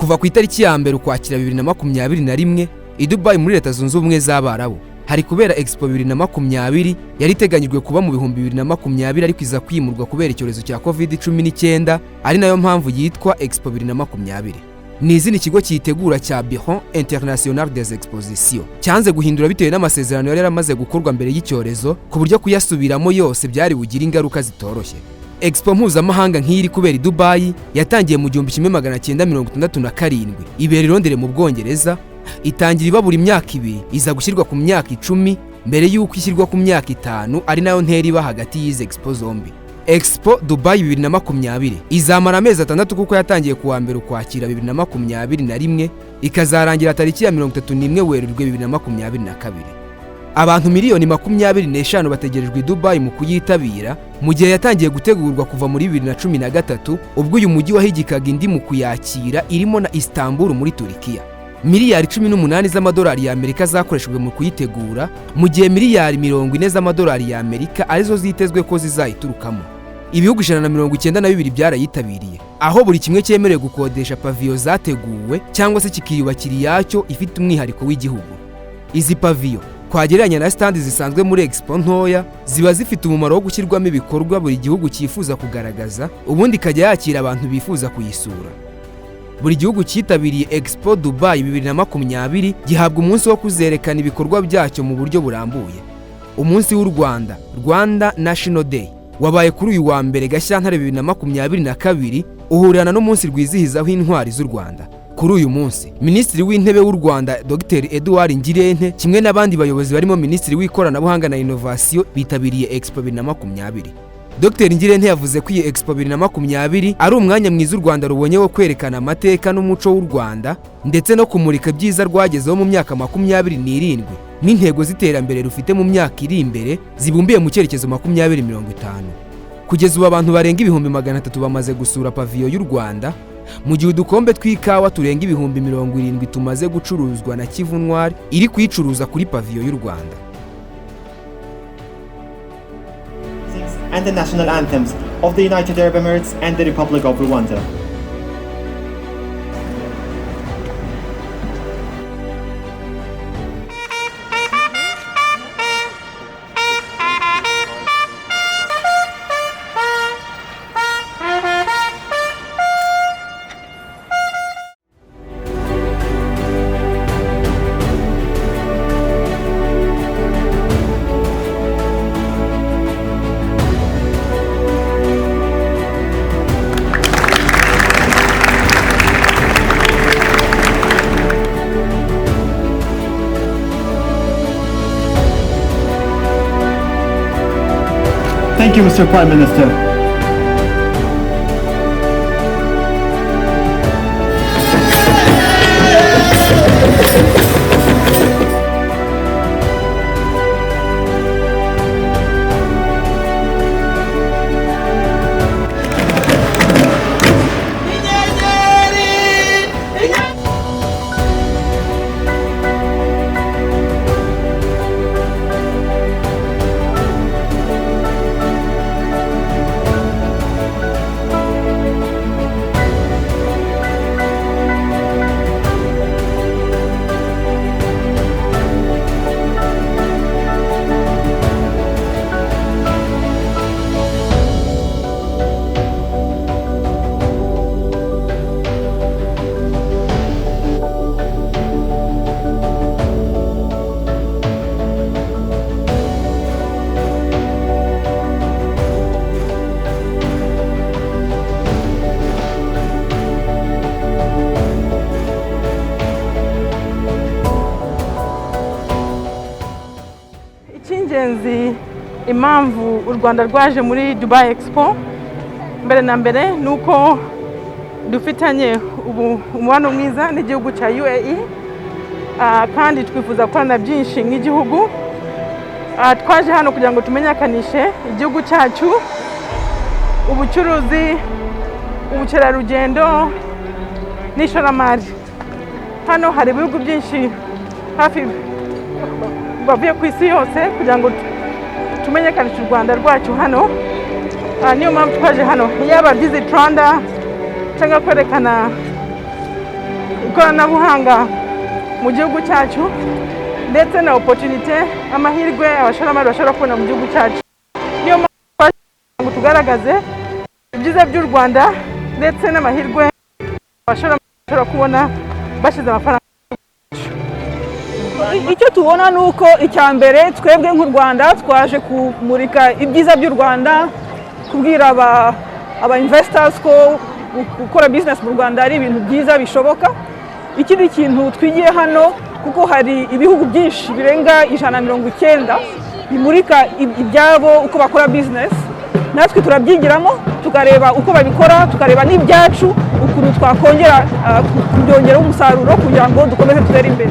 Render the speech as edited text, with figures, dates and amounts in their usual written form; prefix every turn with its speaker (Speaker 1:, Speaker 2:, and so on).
Speaker 1: kuva ku itariki ya mbere ukwakira 2021 i Dubai muri Leta Zunze Ubumwe z'Abarabu hari kubera Expo 2020 yari iteganyijwe kuba mu bihumbi 2020 ariko iza kwimurwa kubera icyorezo cya COVID-19 ari nayo mpamvu yitwa Expo 2020. Ni izina ikigo cyitegura cya Bureau International des Expositions cyanze guhindura bitewe n'amasezerano yari yaramaze gukorwa mbere y'icyorezo ku buryo kuyasubiramo yose byari bugira ingaruka zitoroshye. Expo mpuzamahanga nk'iri kubera i Dubai yatangiye mu 1967 ibera i Londres mu Bwongereza, itangira iba buri myaka ibiri iza gushyirwa ku myaka 10 mbere y'uko ishyirwa ku myaka 5 ari nayo ntera iba hagati y'izi Expo zombi. Expo Dubai 2020 izamara amezi 6 kuko yatangiye kuwa mbere ukwakira 2021 ikazarangira tariki ya 31 Werurwe 2022. Abantu miliyoni 25 bategerejwe i Dubai mu kuyitabira mu gihe yatangiye gutegurwa kuva muri 2013 ubwo uyu mujyi wahigikaga indi mu kuyakira irimo na Istanbul muri Turkiya. Miliyari 18 z'amadolari ya Amerika zakoreshejwe mu kuyitegura mu gihe miliyari 40 z'amadolari ya Amerika arizo zitezwe ko zizayiturukamo. Ibihugu 192 byarayitabiriye aho buri kimwe cyemerewe gukodesha paviyo zateguwe cyangwa se kikiyubakira yacyo ifite umwihariko w'igihugu. Izi paviyo kwagereranya na stand zisanzwe muri Expo ntoya ziba zifite umumaro wo gushyirwamo ibikorwa buri gihugu cyifuza kugaragaza ubundi kajya yakira abantu bifuza kuyisura. Buri gihugu cyitabiriye Expo Dubai 2020 gihabwa umunsi wo kuzerekana ibikorwa byacyo mu buryo burambuye. Umunsi w'u Rwanda, Rwanda National Day, wabaye kuri uyu wa mbere Gashyantare 2022 uhurana n'umunsi rwizihizaho intwari z'u Rwanda. Kuri uyu munsi, Minisitiri w'Intebe w'u Rwanda Dr. Edouard Ngirente kimwe n'abandi bayobozi barimo Minisitiri w'Ikoranabuhanga na Innovation bitabiriye Expo 2020. Dr. Ngirente yavuze ko iyi Expo 2020 ari umwanya mwiza u Rwanda rubonye wo kwerekana amateka n'umuco w'u Rwanda ndetse no kumurika byiza rwagezeho mu myaka 27 n'intego z'iterambere rufite mu myaka iri imbere zibumbiye mu cyerekezo 2050. Kugeza ubu abantu barenga 300 bamaze gusura paviyo y'u Rwanda mu gihe udukombe tw'ikawa turenga 70,000 tumaze gucuruzwa na Kivunwari iri kuyicuruza kuri paviyo y'u Rwanda.
Speaker 2: And the national anthems of the United Arab Emirates and the Republic of Rwanda. Thank you, Mr. Prime Minister.
Speaker 3: Impamvu u Rwanda rwaje muri Dubai Expo mbere na mbere nuko dufitanye umubano mwiza n'igihugu cya UAE kandi twifuza gukorana byinshi nk'igihugu. Twaje hano kugira ngo tumenyekanishe igihugu cyacu, ubucuruzi, ubukerarugendo n'ishoramari. Hano hari ibihugu byinshi hafi bavuye ku isi yose kugira ngo tumenyekanishe u Rwanda rwacu hano. Niyo mpamvu twaje hano, yaba Visit Rwanda cyangwa kwerekana ikoranabuhanga mu gihugu cyacu ndetse na opportunity amahirwe abashoramari bashobora kubona mu gihugu cyacu. Niyo mpamvu tugaragaze ibyiza by'u Rwanda ndetse n'amahirwe abashoramari bashobora kubona bashyize amafaranga.
Speaker 4: Icyo tubona ni uko icya mbere twebwe nk'u Rwanda twaje kumurika ibyiza by'u Rwanda, kubwira aba investors ko gukora business mu Rwanda ari ibintu byiza bishoboka. Ikindi kintu twigiye hano kuko hari ibihugu byinshi birenga 190 bimurika ibyabo uko bakora business, natwe turabyigiramo tukareba uko babikora, tukareba n'ibyacu ukuntu twakongera kubyongeraho umusaruro kugira ngo dukomeze dutere imbere.